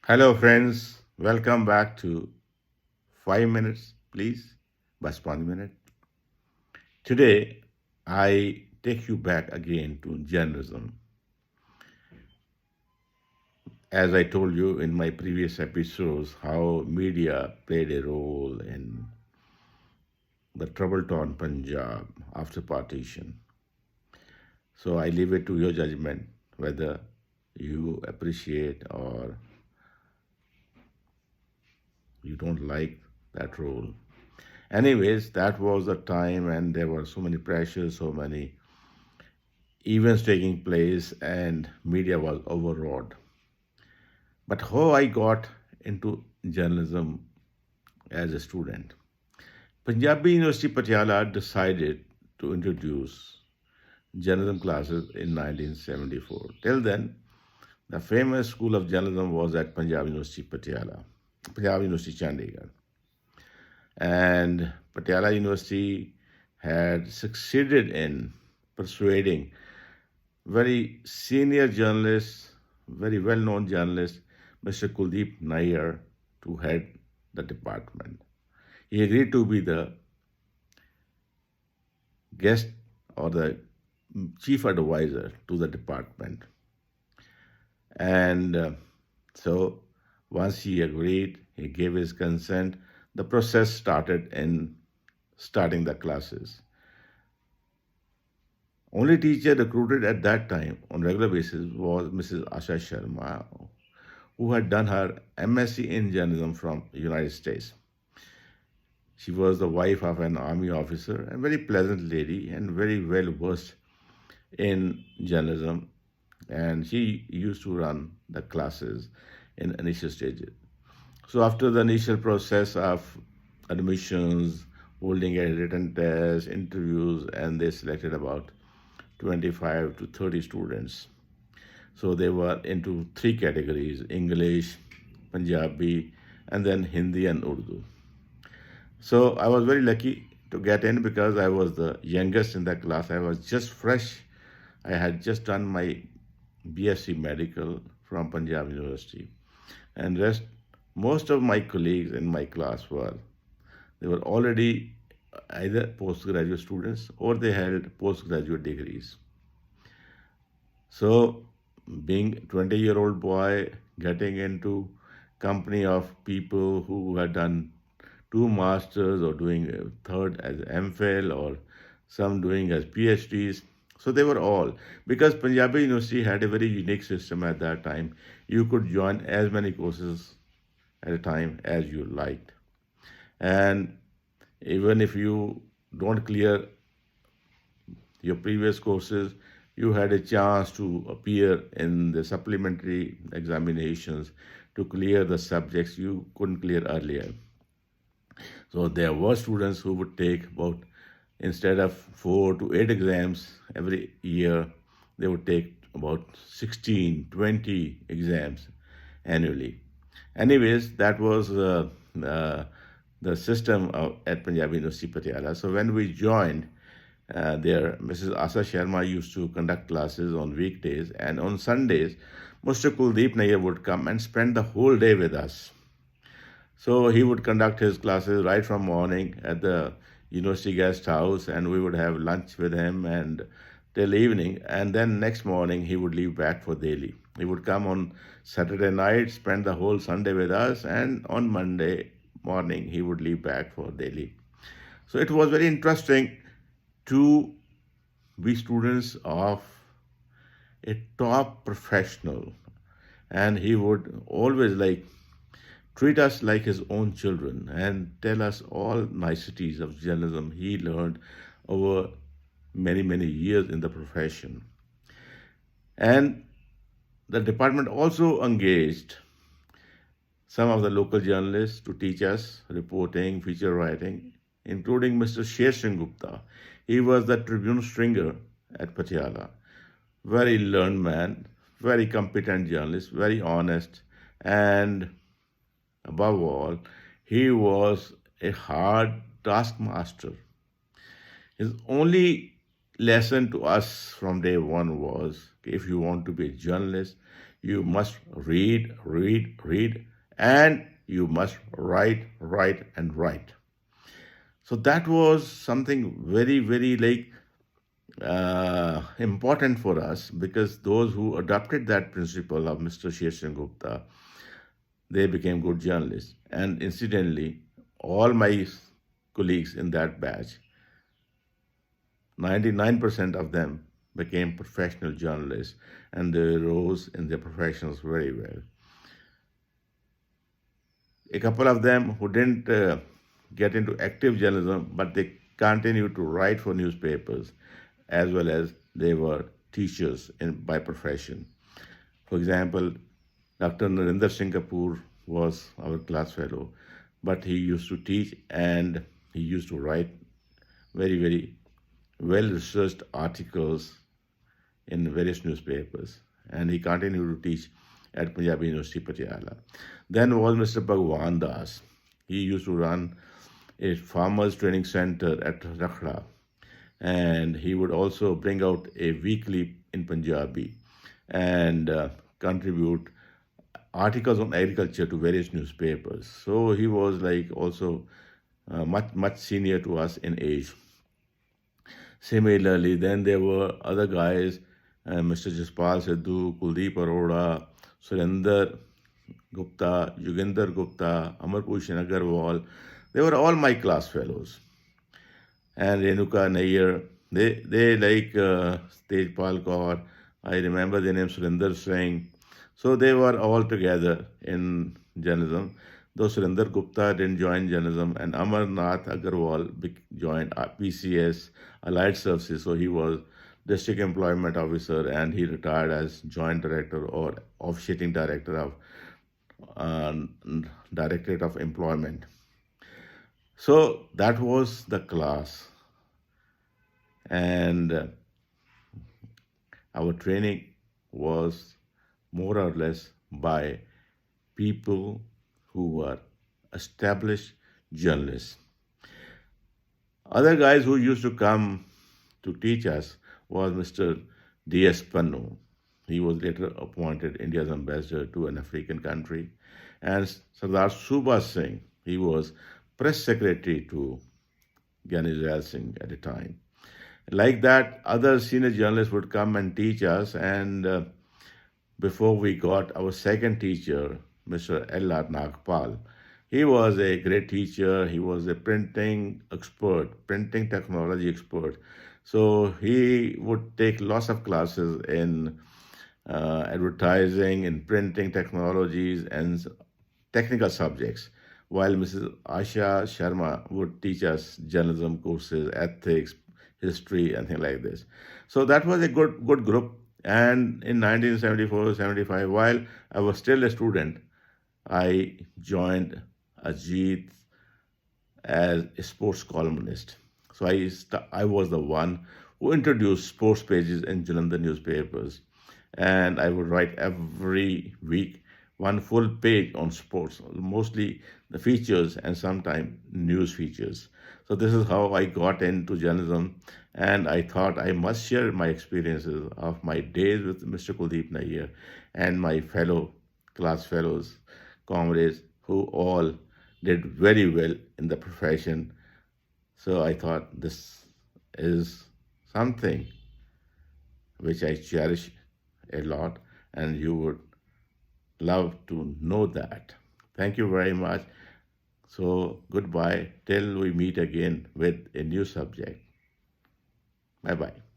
Hello, friends. Welcome back to 5 minutes, please. Bas 5 minute. Today, I take you back again to journalism. As I told you in my previous episodes, how media played a role in the trouble torn Punjab after partition. So I leave it to your judgment whether you appreciate or you don't like that role. Anyways, that was the time, and there were so many pressures, so many events taking place, and media was overawed. But how I got into journalism as a student? Punjabi University Patiala decided to introduce journalism classes in 1974. Till then, the famous school of journalism was at Panjab University Patiala, Punjab University Chandigarh. And Patiala University had succeeded in persuading very senior journalist, very well-known journalist, Mr. Kuldeep Nayyar, to head the department. He agreed to be the guest or the chief advisor to the department. And so once he agreed, he gave his consent, the process started in starting the classes. Only teacher recruited at that time on regular basis was Mrs Asha Sharma, who had done her MSc in journalism from United States. She was the wife of an army officer, a very pleasant lady and very well versed in journalism, and she used to run the classes in initial stages. So after the initial process of admissions, holding a written test, interviews, and they selected about 25 to 30 students. So they were into three categories: English, Punjabi, and then Hindi and Urdu. So I was very lucky to get in because I was the youngest in the class. I was just fresh. I had just done my BSc medical from Punjab University. And rest, most of my colleagues in my class they were already either postgraduate students or they held postgraduate degrees. So being 20-year-old boy getting into company of people who had done two masters or doing a third as MPhil or some doing as PhDs. So they were all, because Punjabi University had a very unique system at that time. You could join as many courses at a time as you liked. And even if you don't clear your previous courses, you had a chance to appear in the supplementary examinations to clear the subjects you couldn't clear earlier. So there were students who would take about, instead of 4 to 8 exams every year, they would take about 16, 20 exams annually. Anyways, that was the system at Punjabi University Patiala. So when we joined there, Mrs. Asha Sharma used to conduct classes on weekdays, and on Sundays, Mr. Kuldeep Nayar would come and spend the whole day with us. So he would conduct his classes right from morning at the university guest house, and we would have lunch with him and till evening. And then next morning he would leave back for Delhi. He would come on Saturday night, spend the whole Sunday with us, and on Monday morning he would leave back for Delhi. So it was very interesting to be students of a top professional, and he would always treat us like his own children and tell us all niceties of journalism he learned over many, many years in the profession. And the department also engaged some of the local journalists to teach us reporting, feature writing, including Mr. Sher Singh Gupta. He was the Tribune stringer at Patiala. Very learned man, very competent journalist, very honest, and above all, he was a hard taskmaster. His only lesson to us from day one was, if you want to be a journalist, You must read, read, read, and you must write, write, and write. So that was something very, very important for us, because those who adopted that principle of Mr. Sheshan Gupta, they became good journalists. And incidentally, all my colleagues in that batch, 99% of them became professional journalists, and they rose in their professions very well. A couple of them who didn't get into active journalism, but they continued to write for newspapers, as well as they were teachers by profession. For example, Dr. Narinder Singh Kapoor was our class fellow, but he used to teach and he used to write very, very well researched articles in various newspapers, and he continued to teach at Punjabi University, Patiala. Then was Mr. Bhagwan Das. He used to run a farmers training center at Rakhla, and he would also bring out a weekly in Punjabi and contribute articles on agriculture to various newspapers. So he was like also much senior to us in age. Similarly, then there were other guys, Mr. Jaspal Sidhu, Kuldeep Arora, Surinder Gupta, Yuginder Gupta, Amar Bhushan Agarwal. They were all my class fellows. And Renuka Nayyar, they like Tejpal Kaur. I remember the name Surinder Singh. So they were all together in journalism. Though Surinder Gupta didn't join journalism, and Amarnath Agarwal joined PCS, Allied Services. So he was district employment officer, and he retired as joint director or officiating director of Directorate of Employment. So that was the class, and our training was more or less by people who were established journalists. Other guys who used to come to teach us was Mr. D.S. Pannu. He was later appointed India's ambassador to an African country. And Sardar Subhas Singh, he was press secretary to Gyani Zail Singh at the time. Like that, other senior journalists would come and teach us, and before we got our second teacher, Mr. L.R. Nagpal. He was a great teacher. He was a printing expert, printing technology expert. So he would take lots of classes in advertising, in printing technologies, and technical subjects, while Mrs. Asha Sharma would teach us journalism courses, ethics, history, and things like this. So that was a good group. And in 1974-75, while I was still a student, I joined Ajit as a sports columnist. So I was the one who introduced sports pages in Jalandhar newspapers, and I would write every week one full page on sports, mostly the features and sometimes news features. So this is how I got into journalism, and I thought I must share my experiences of my days with Mr. Kuldeep Nayyar and my class fellows, comrades, who all did very well in the profession. So I thought this is something which I cherish a lot, and you would love to know that. Thank you very much. So goodbye till we meet again with a new subject. Bye bye.